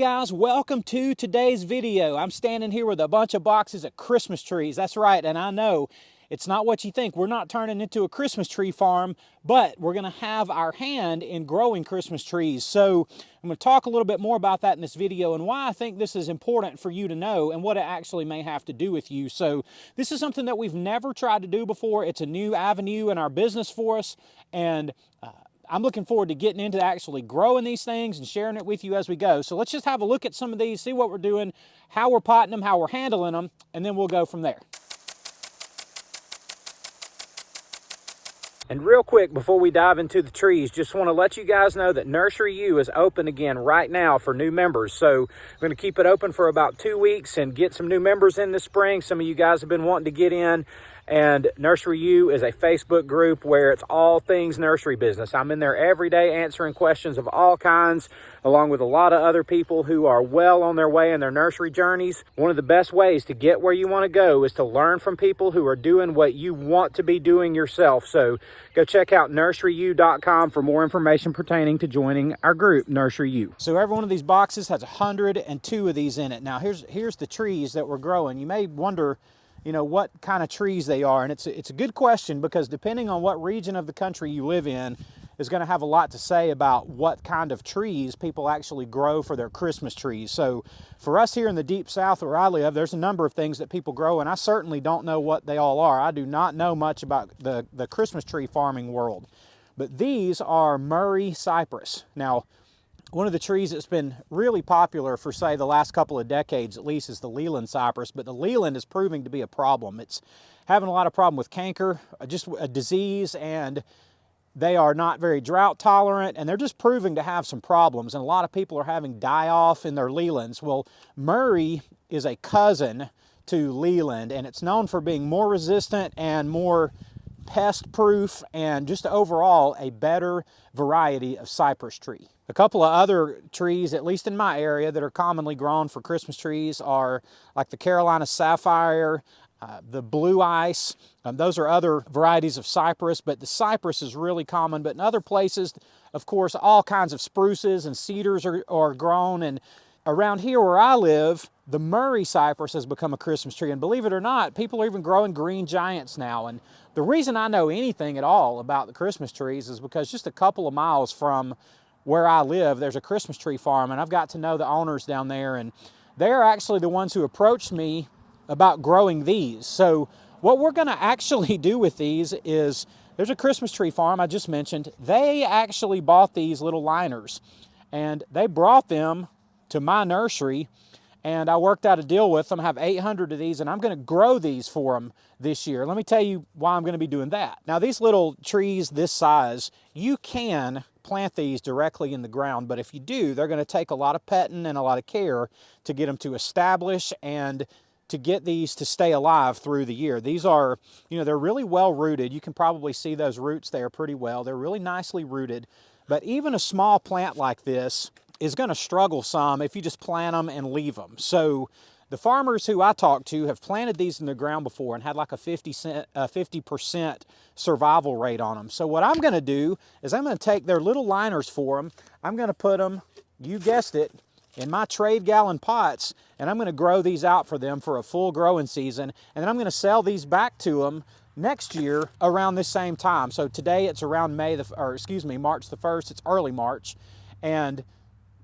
Guys, welcome to today's video. I'm standing here with a bunch of boxes of Christmas trees. That's right, and I know it's not what you think. We're not turning into a Christmas tree farm, but we're going to have our hand in growing Christmas trees. So I'm going to talk a little bit more about that in this video and why I think this is important for you to know and what it actually may have to do with you. So this is something that we've never tried to do before. It's a new avenue in our business for us, and I'm looking forward to getting into actually growing these things and sharing it with you as we go. So let's just have a look at some of these, see what we're doing, how we're potting them, how we're handling them, and then we'll go from there. And real quick, before we dive into the trees, just want to let you guys know that Nursery U is open again right now for new members. So we're going to keep it open for about 2 weeks and get some new members in this spring. Some of you guys have been wanting to get in. And Nursery U is a Facebook group where it's all things nursery business. I'm in there every day answering questions of all kinds, along with a lot of other people who are well on their way in their nursery journeys. One of the best ways to get where you want to go is to learn from people who are doing what you want to be doing yourself. So go check out nurseryu.com for more information pertaining to joining our group, Nursery U. So every one of these boxes has 102 of these in it. Now here's the trees that we're growing. You may wonder, you know, what kind of trees they are, and it's a good question, because depending on what region of the country you live in is going to have a lot to say about what kind of trees people actually grow for their Christmas trees. So for us here in the deep south where I live, there's a number of things that people grow, and I certainly don't know what they all are. I do not know much about the Christmas tree farming world, but these are Murray cypress. Now, one of the trees that's been really popular for, say, the last couple of decades at least is the Leland cypress, but the Leland is proving to be a problem. It's having a lot of problem with canker, just a disease, and they are not very drought tolerant, and they're just proving to have some problems, and a lot of people are having die-off in their Lelands. Well, Murray is a cousin to Leland, and it's known for being more resistant and more pest-proof and just overall a better variety of cypress tree. A couple of other trees, at least in my area, that are commonly grown for Christmas trees are like the Carolina sapphire, the blue ice. Those are other varieties of cypress, but the cypress is really common. But in other places, of course, all kinds of spruces and cedars are grown. And around here where I live, the Murray cypress has become a Christmas tree. And believe it or not, people are even growing green giants now. And the reason I know anything at all about the Christmas trees is because just a couple of miles from where I live, there's a Christmas tree farm, and I've got to know the owners down there, and they're actually the ones who approached me about growing these. So what we're going to actually do with these is, there's a Christmas tree farm I just mentioned. They actually bought these little liners, and they brought them to my nursery, and I worked out a deal with them. I have 800 of these, and I'm going to grow these for them this year. Let me tell you why I'm going to be doing that. Now, these little trees this size, you can plant these directly in the ground, but if you do, they're going to take a lot of petting and a lot of care to get them to establish and to get these to stay alive through the year. These are, you know, they're really well rooted. You can probably see those roots there pretty well. They're really nicely rooted, but even a small plant like this is going to struggle some if you just plant them and leave them. So the farmers who I talked to have planted these in the ground before and had like a 50% survival rate on them. So what I'm going to do is I'm going to take their little liners for them. I'm going to put them, you guessed it, in my trade gallon pots, and I'm going to grow these out for them for a full growing season. And then I'm going to sell these back to them next year around this same time. So today it's around March the 1st. It's early March. And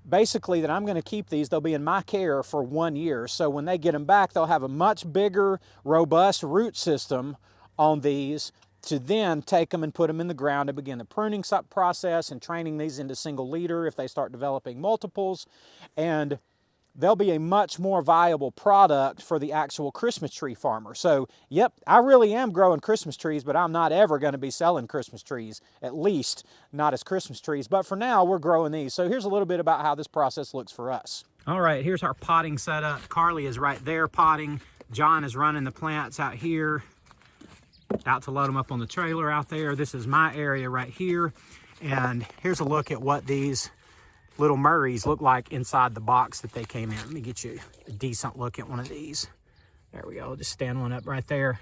basically that I'm going to keep these. They'll be in my care for 1 year. So when they get them back, they'll have a much bigger, robust root system on these to then take them and put them in the ground and begin the pruning process and training these into single leader if they start developing multiples. And they'll be a much more viable product for the actual Christmas tree farmer. So, yep, I really am growing Christmas trees, but I'm not ever going to be selling Christmas trees, at least not as Christmas trees. But for now, we're growing these. So here's a little bit about how this process looks for us. All right, here's our potting setup. Carly is right there potting. John is running the plants out here, out to load them up on the trailer out there. This is my area right here. And here's a look at what these little Murrays look like inside the box that they came in. Let me get you a decent look at one of these. There we go, just stand one up right there.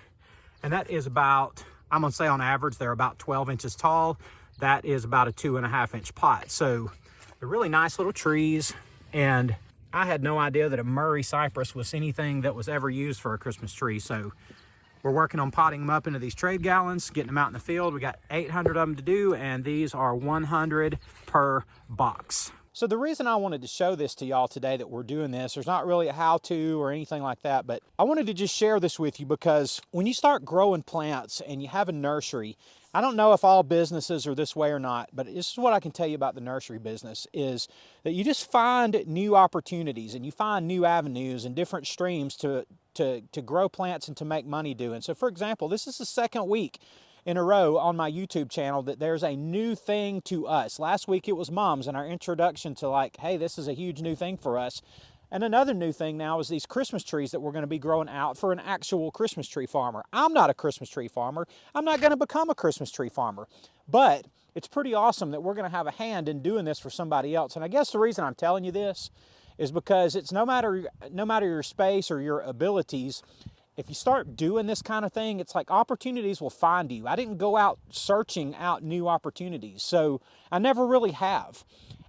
And that is about, I'm gonna say on average, they're about 12 inches tall. That is about a 2.5 inch pot. So they're really nice little trees. And I had no idea that a Murray cypress was anything that was ever used for a Christmas tree. So we're working on potting them up into these trade gallons, getting them out in the field. We got 800 of them to do, and these are 100 per box. So the reason I wanted to show this to y'all today that we're doing this, there's not really a how-to or anything like that, but I wanted to just share this with you because when you start growing plants and you have a nursery, I don't know if all businesses are this way or not, but this is what I can tell you about the nursery business is that you just find new opportunities and you find new avenues and different streams to grow plants and to make money doing. So for example, this is the second week in a row on my YouTube channel that there's a new thing to us. Last week it was mums and our introduction to like, hey, this is a huge new thing for us. And another new thing now is these Christmas trees that we're going to be growing out for an actual Christmas tree farmer. I'm not a Christmas tree farmer. I'm not going to become a Christmas tree farmer. But it's pretty awesome that we're going to have a hand in doing this for somebody else. And I guess the reason I'm telling you this is because it's no matter your space or your abilities, if you start doing this kind of thing, it's like opportunities will find you. I didn't go out searching out new opportunities, so I never really have.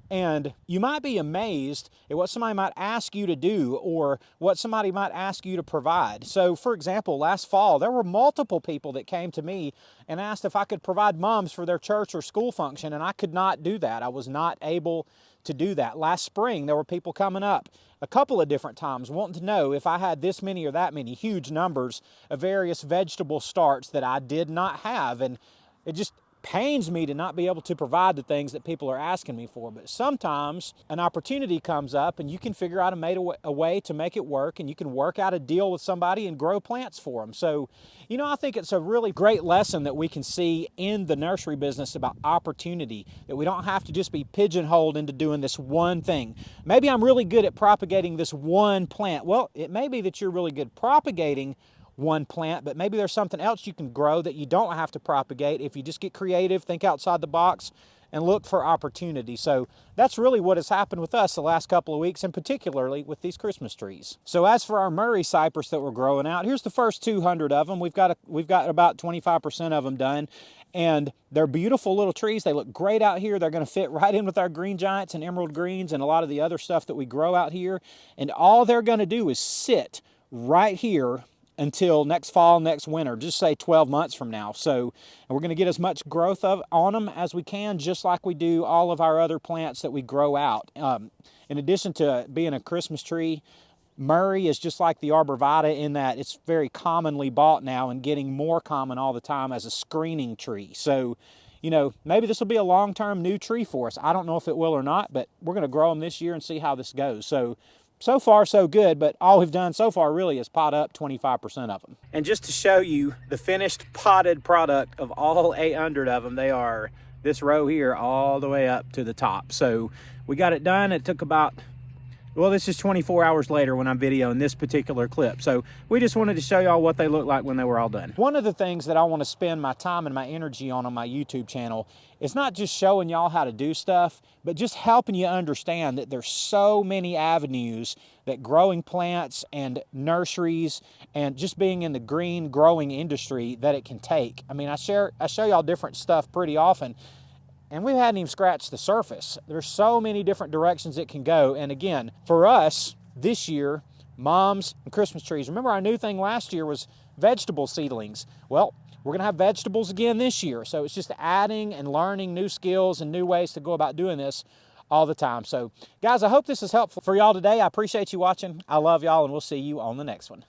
And you might be amazed at what somebody might ask you to do or what somebody might ask you to provide. So for example, last fall, there were multiple people that came to me and asked if I could provide mums for their church or school function, and I could not do that. I was not able to do that. Last spring, there were people coming up a couple of different times wanting to know if I had this many or that many, huge numbers of various vegetable starts that I did not have. And it just pains me to not be able to provide the things that people are asking me for. But sometimes an opportunity comes up and you can figure out a way to make it work, and you can work out a deal with somebody and grow plants for them. So, you know, I think it's a really great lesson that we can see in the nursery business about opportunity, that we don't have to just be pigeonholed into doing this one thing. Maybe I'm really good at propagating this one plant. Well, it may be that you're really good propagating one plant, but maybe there's something else you can grow that you don't have to propagate if you just get creative, think outside the box, and look for opportunity. So that's really what has happened with us the last couple of weeks, and particularly with these Christmas trees. So as for our Murray cypress that we're growing out, here's the first 200 of them. We've got about 25% of them done, and they're beautiful little trees. They look great out here. They're going to fit right in with our green giants and emerald greens and a lot of the other stuff that we grow out here. And all they're going to do is sit right here until next fall, next winter, just say 12 months from now. So we're going to get as much growth on them as we can, just like we do all of our other plants that we grow out. In addition to being a Christmas tree, Murray is just like the arborvitae in that it's very commonly bought now and getting more common all the time as a screening tree. So, you know, maybe this will be a long-term new tree for us. I don't know if it will or not, but we're going to grow them this year and see how this goes. So far, so good, but all we've done so far really is pot up 25% of them. And just to show you the finished potted product of all 800 of them, they are this row here all the way up to the top. So we got it done. It took about, well, this is 24 hours later when I'm videoing this particular clip. So we just wanted to show y'all what they look like when they were all done. One of the things that I want to spend my time and my energy on my YouTube channel is not just showing y'all how to do stuff, but just helping you understand that there's so many avenues that growing plants and nurseries and just being in the green growing industry that it can take. I mean, I show y'all different stuff pretty often, and we hadn't even scratched the surface. There's so many different directions it can go. And again, for us this year, mums and Christmas trees. Remember our new thing last year was vegetable seedlings. Well, we're going to have vegetables again this year. So it's just adding and learning new skills and new ways to go about doing this all the time. So guys, I hope this is helpful for y'all today. I appreciate you watching. I love y'all, and we'll see you on the next one.